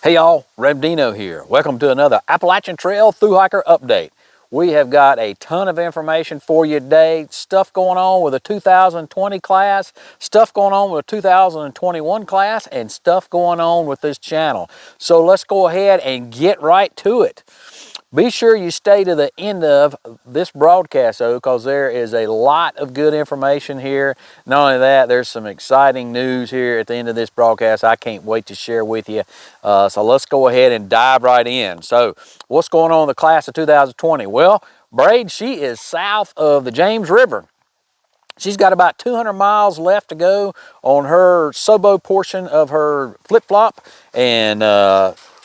Hey y'all, Ramdino here. Welcome to another Appalachian Trail Thru Hiker update. We have got a ton of information for you today. Stuff going on with a 2020 class, stuff going on with a 2021 class, and stuff going on with this channel. So let's go ahead and get right to it. Be sure you stay to the end of this broadcast though, because there is a lot of good information here. Not only that, there's some exciting news here at the end of this broadcast I can't wait to share with you. So let's go ahead and dive right in. So what's going on in the class of 2020? Well, Braid, she is south of the James River. She's got about 200 miles left to go on her Sobo portion of her flip-flop, and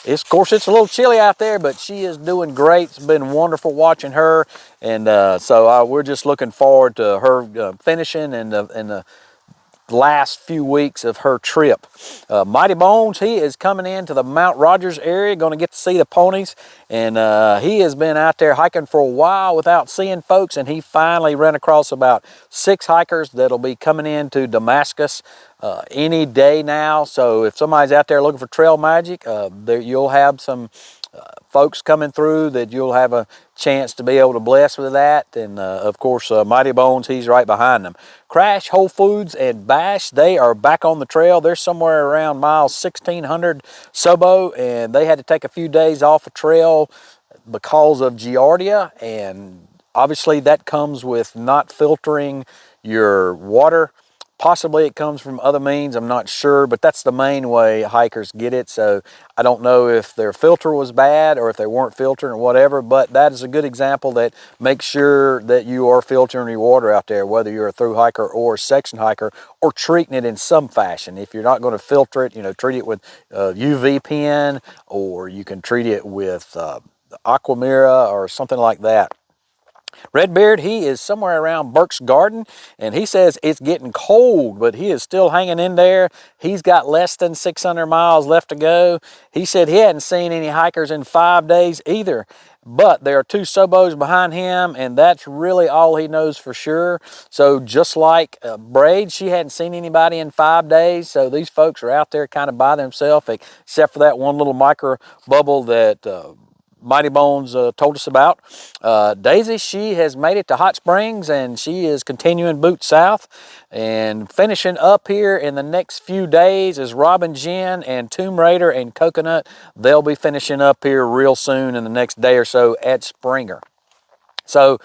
of course, it's a little chilly out there, but she is doing great. It's been wonderful watching her, and so we're just looking forward to her finishing in the last few weeks of her trip. Mighty Bones, he is coming into the Mount Rogers area, going to get to see the ponies, and he has been out there hiking for a while without seeing folks, and he finally ran across about 6 hikers that'll be coming into Damascus any day now. So if somebody's out there looking for trail magic, you'll have some folks coming through that you'll have a chance to be able to bless with that. And of course, Mighty Bones, he's right behind them. Crash, Whole Foods, and Bash, they are back on the trail. They're somewhere around mile 1600 Sobo, and they had to take a few days off the trail because of Giardia, and obviously that comes with not filtering your water. Possibly it comes from other means, I'm not sure, but that's the main way hikers get it. So I don't know if their filter was bad or if they weren't filtering or whatever, but that is a good example that makes sure that you are filtering your water out there, whether you're a thru hiker or a section hiker, or treating it in some fashion. If you're not going to filter it, treat it with UV pen, or you can treat it with Aquamira or something like that. Redbeard, he is somewhere around Burke's Garden, and he says it's getting cold, but he is still hanging in there. He's got less than 600 miles left to go. He said he hadn't seen any hikers in 5 days either, but there are 2 Sobos behind him, and that's really all he knows for sure. So just like Braid, she hadn't seen anybody in 5 days, so these folks are out there kind of by themselves, except for that one little micro bubble that Mighty Bones told us about. Daisy, she has made it to Hot Springs, and she is continuing boot south. And finishing up here in the next few days is Robin Jen and Tomb Raider and Coconut. They'll be finishing up here real soon in the next day or so at Springer. So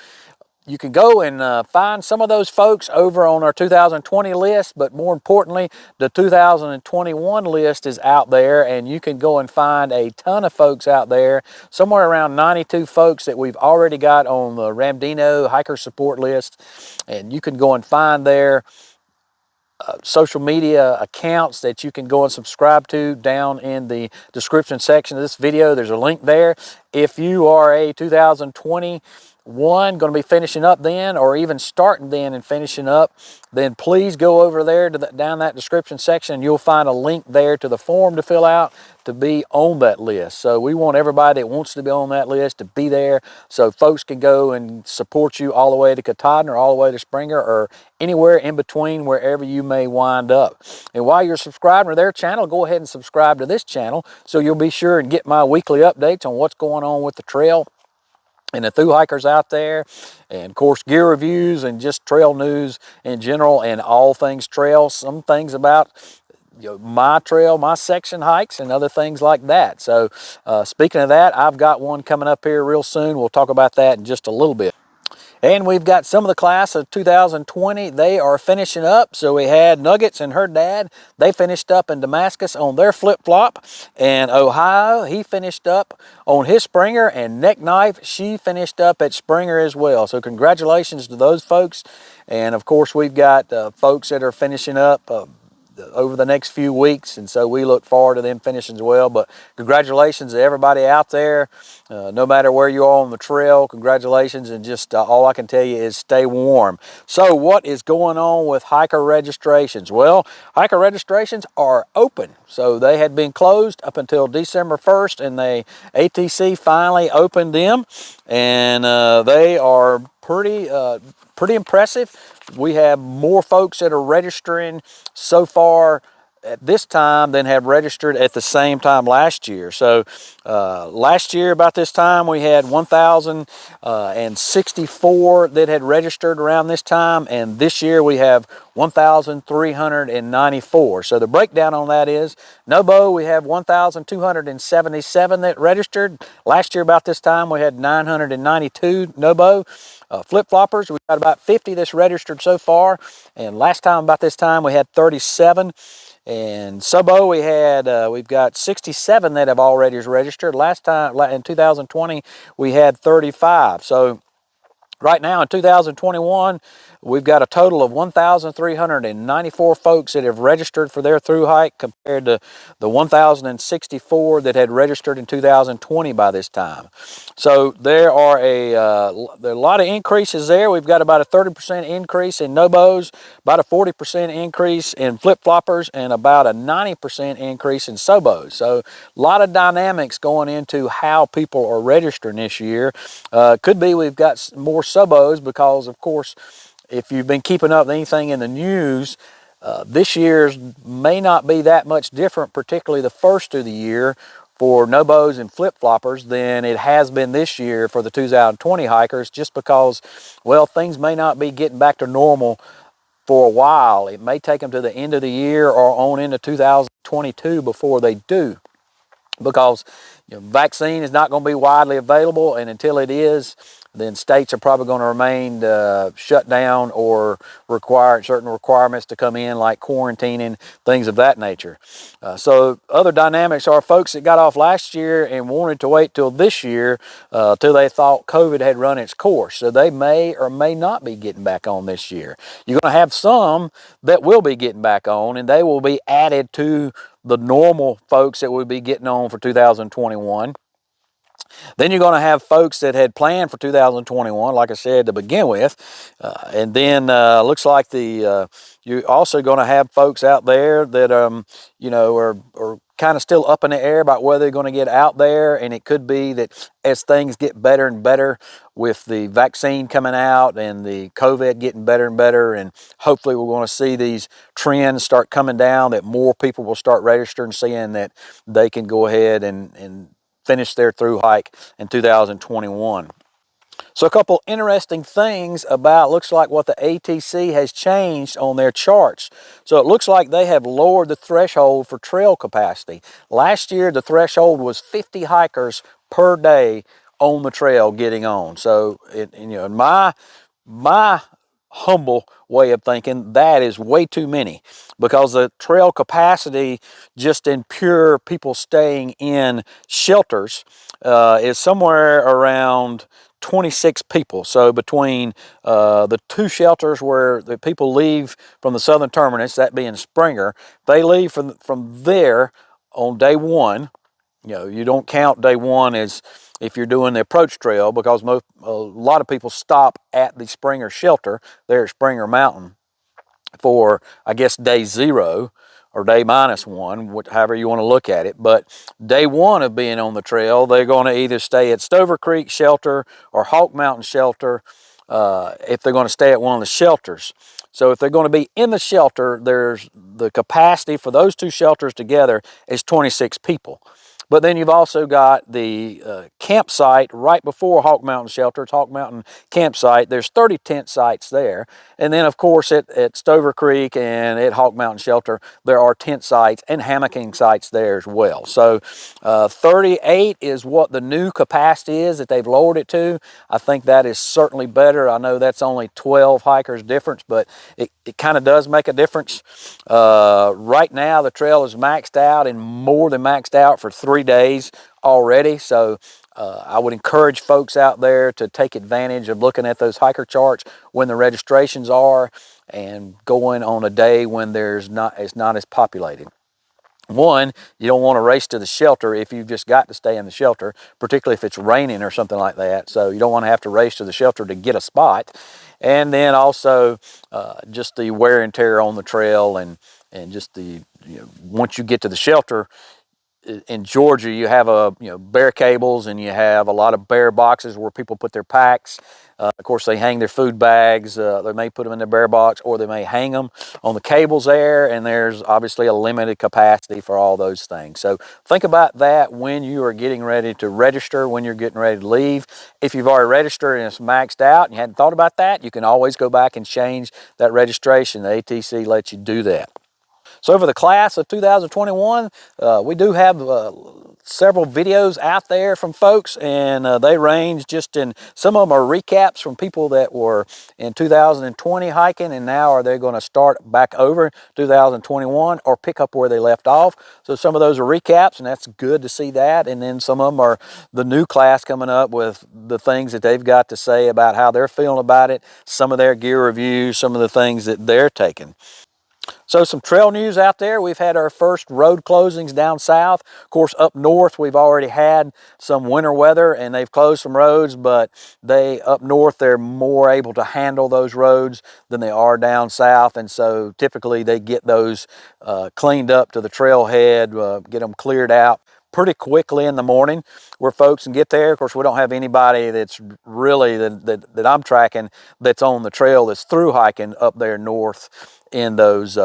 you can go and find some of those folks over on our 2020 list, but more importantly, the 2021 list is out there, and you can go and find a ton of folks out there, somewhere around 92 folks that we've already got on the Ramdino hiker support list, and you can go and find their social media accounts that you can go and subscribe to down in the description section of this video. There's a link there. If you are a 2021 going to be finishing up then, or even starting then and finishing up, then please go over there to down that description section. You'll find a link there to the form to fill out to be on that list. So we want everybody that wants to be on that list to be there, so folks can go and support you all the way to Katahdin, or all the way to Springer, or anywhere in between, wherever you may wind up. And while you're subscribing to their channel, go ahead and subscribe to this channel, so you'll be sure and get my weekly updates on what's going on with the trail and the thru hikers out there, and of course gear reviews and just trail news in general, and all things trail, some things about my trail, my section hikes, and other things like that. So speaking of that, I've got one coming up here real soon. We'll talk about that in just a little bit. And we've got some of the class of 2020. They are finishing up. So we had Nuggets and her dad. They finished up in Damascus on their flip-flop. And Ohio, he finished up on his Springer. And Neck Knife, she finished up at Springer as well. So congratulations to those folks. And of course, we've got folks that are finishing up over the next few weeks, and so we look forward to them finishing as well. But congratulations to everybody out there, no matter where you are on the trail. Congratulations, and just all I can tell you is stay warm. So what is going on with hiker registrations? Well, hiker registrations are open. So they had been closed up until December 1st, and ATC finally opened them, and they are pretty impressive. We have more folks that are registering so far at this time than have registered at the same time last year. So last year about this time we had 1,064 that had registered around this time, and this year we have 1,394. So the breakdown on that is Nobo, we have 1,277 that registered. Last year about this time we had 992 Nobo. Flip-floppers, we've got about 50 that's registered so far, and last time about this time we had 37. And Subo, we've got 67 that have already registered. Last time in 2020 we had 35. So right now in 2021, we've got a total of 1,394 folks that have registered for their thru hike compared to the 1,064 that had registered in 2020 by this time. So there are a lot of increases there. We've got about a 30% increase in Nobos, about a 40% increase in flip-floppers, and about a 90% increase in Sobos. So a lot of dynamics going into how people are registering this year. Could be we've got more Subos because, of course, if you've been keeping up with anything in the news, this year's may not be that much different, particularly the first of the year for Nobos and flip-floppers than it has been this year for the 2020 hikers, just because, well, things may not be getting back to normal for a while. It may take them to the end of the year or on into 2022 before they do, because vaccine is not going to be widely available, and until it is, then states are probably going to remain shut down or require certain requirements to come in, like quarantining, things of that nature. So other dynamics are folks that got off last year and wanted to wait till this year till they thought COVID had run its course. So they may or may not be getting back on this year. You're going to have some that will be getting back on, and they will be added to the normal folks that would be getting on for 2021. Then you're going to have folks that had planned for 2021, like I said, to begin with. And then looks like you're also going to have folks out there that, are kind of still up in the air about whether they're going to get out there. And it could be that as things get better and better with the vaccine coming out and the COVID getting better and better, and hopefully we're going to see these trends start coming down, that more people will start registering, seeing that they can go ahead and finish their thru hike in 2021. So a couple interesting things about, looks like what the ATC has changed on their charts. So it looks like they have lowered the threshold for trail capacity. Last year the threshold was 50 hikers per day on the trail getting on. So in my humble way of thinking, that is way too many, because the trail capacity just in pure people staying in shelters is somewhere around 26 people. So between the two shelters where the people leave from the southern terminus, that being Springer, they leave from there on day one. You don't count day one as if you're doing the approach trail, because a lot of people stop at the Springer shelter there at Springer Mountain for, I guess, day 0 or day -1, however you want to look at it. But day 1 of being on the trail, they're going to either stay at Stover Creek Shelter or Hawk Mountain Shelter if they're going to stay at one of the shelters. So if they're going to be in the shelter, there's the capacity for those two shelters together is 26 people. But then you've also got the campsite right before Hawk Mountain Shelter. It's Hawk Mountain Campsite. There's 30 tent sites there. And then, of course, at Stover Creek and at Hawk Mountain Shelter, there are tent sites and hammocking sites there as well. So 38 is what the new capacity is that they've lowered it to. I think that is certainly better. I know that's only 12 hikers difference, but it kind of does make a difference. Right now, the trail is maxed out and more than maxed out for 3 days already. So I would encourage folks out there to take advantage of looking at those hiker charts when the registrations are, and going on a day when it's not as populated. One, you don't want to race to the shelter if you've just got to stay in the shelter, particularly if it's raining or something like that. So you don't want to have to race to the shelter to get a spot. And then also just the wear and tear on the trail, and just once you get to the shelter, in Georgia, you have bare cables, and you have a lot of bare boxes where people put their packs. Of course, they hang their food bags. They may put them in their bare box, or they may hang them on the cables there, and there's obviously a limited capacity for all those things. So think about that when you are getting ready to register, when you're getting ready to leave. If you've already registered and it's maxed out and you hadn't thought about that, you can always go back and change that registration. The ATC lets you do that. So for the class of 2021, we do have several videos out there from folks, and they range just in, some of them are recaps from people that were in 2020 hiking, and now are they going to start back over 2021 or pick up where they left off. So some of those are recaps, and that's good to see that. And then some of them are the new class coming up with the things that they've got to say about how they're feeling about it, some of their gear reviews, some of the things that they're taking. So some trail news out there. We've had our first road closings down south. Of course, up north, we've already had some winter weather and they've closed some roads, but up north, they're more able to handle those roads than they are down south. And so typically they get those cleaned up to the trailhead, get them cleared out pretty quickly in the morning where folks can get there. Of course, we don't have anybody that's really, that I'm tracking, that's on the trail that's through hiking up there north in those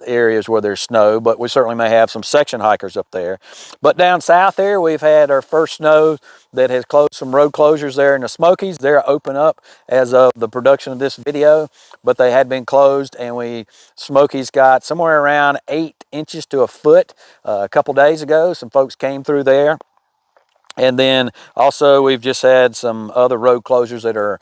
areas where there's snow, but we certainly may have some section hikers up there. But down south there, we've had our first snow that has closed some road closures there in the Smokies. They're open up as of the production of this video, but they had been closed, and Smokies got somewhere around 8 inches to a foot a couple days ago. Some folks came through there. And then also we've just had some other road closures that are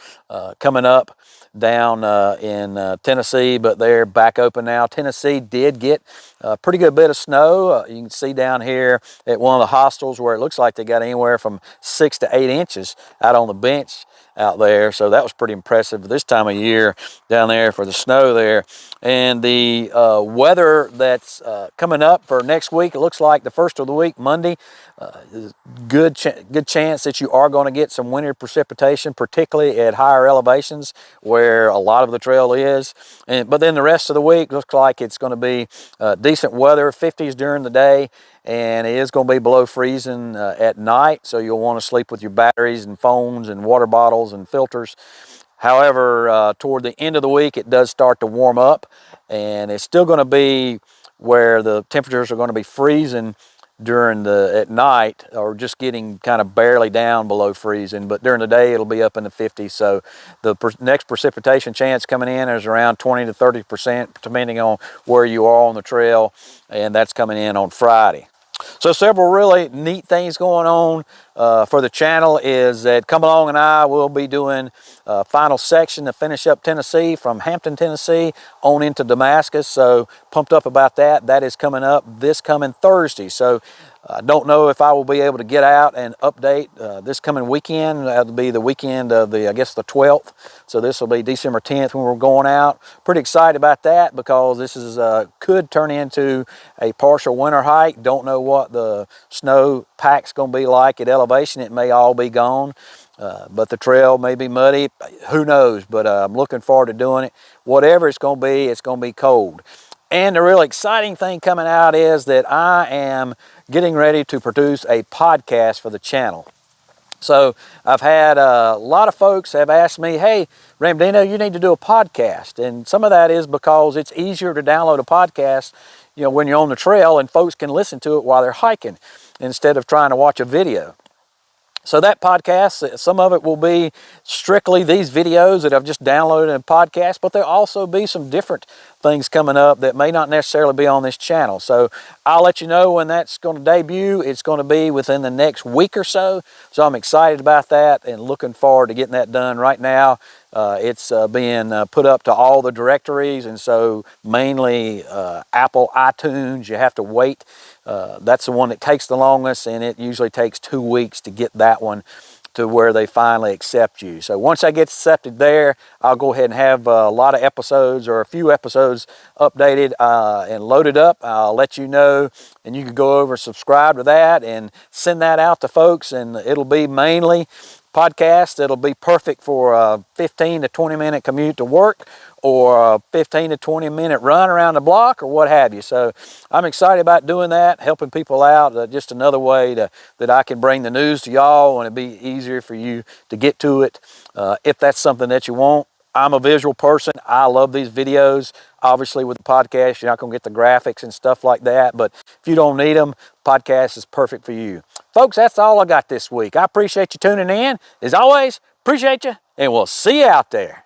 coming up down in Tennessee, but they're back open now. Tennessee did get a pretty good bit of snow. You can see down here at one of the hostels where it looks like they got anywhere from 6 to 8 inches out on the bench out there. So that was pretty impressive this time of year down there for the snow there. And the weather that's coming up for next week, it looks like the first of the week, Monday, good chance that you are going to get some winter precipitation, particularly at higher elevations where a lot of the trail is. But then the rest of the week looks like it's going to be decent weather, 50s during the day, and it is going to be below freezing at night, so you'll want to sleep with your batteries and phones and water bottles and filters. However, toward the end of the week, it does start to warm up, and it's still going to be where the temperatures are going to be freezing at night, or just getting kind of barely down below freezing, but during the day it'll be up in the 50s. So the next precipitation chance coming in is around 20 to 30%, depending on where you are on the trail, and that's coming in on Friday. So several really neat things going on for the channel is that Come Along and I will be doing a final section to finish up Tennessee, from Hampton, Tennessee on into Damascus. So pumped up about that. That is coming up this coming Thursday. So I don't know if I will be able to get out and update this coming weekend. That'll be the weekend of I guess the 12th. So this will be December 10th when we're going out. Pretty excited about that because this is could turn into a partial winter hike. Don't know what the snow pack's going to be like at elevation. It may all be gone. But the trail may be muddy. Who knows? But I'm looking forward to doing it. Whatever it's going to be cold. And the real exciting thing coming out is that I am getting ready to produce a podcast for the channel. So I've had a lot of folks have asked me, hey, Ramdino, you need to do a podcast. And some of that is because it's easier to download a podcast, when you're on the trail, and folks can listen to it while they're hiking instead of trying to watch a video. So that podcast, some of it will be strictly these videos that I've just downloaded in a podcast, but there'll also be some different things coming up that may not necessarily be on this channel. So I'll let you know when that's going to debut. It's going to be within the next week or so. So I'm excited about that and looking forward to getting that done. Right now, it's being put up to all the directories, and so mainly Apple iTunes. You have to wait. That's the one that takes the longest, and it usually takes 2 weeks to get that one to where they finally accept you. So once I get accepted there, I'll go ahead and have a lot of episodes, or a few episodes, updated and loaded up. I'll let you know, and you can go over and subscribe to that and send that out to folks, and it'll be mainly podcast. It'll be perfect for a 15 to 20 minute commute to work, or a 15 to 20 minute run around the block or what have you. So I'm excited about doing that, helping people out, just another way that I can bring the news to y'all and it'd be easier for you to get to it if that's something that you want. I'm a visual person. I love these videos. Obviously with the podcast, you're not gonna get the graphics and stuff like that, but if you don't need them, podcast is perfect for you. Folks, that's all I got this week. I appreciate you tuning in. As always, appreciate you, and we'll see you out there.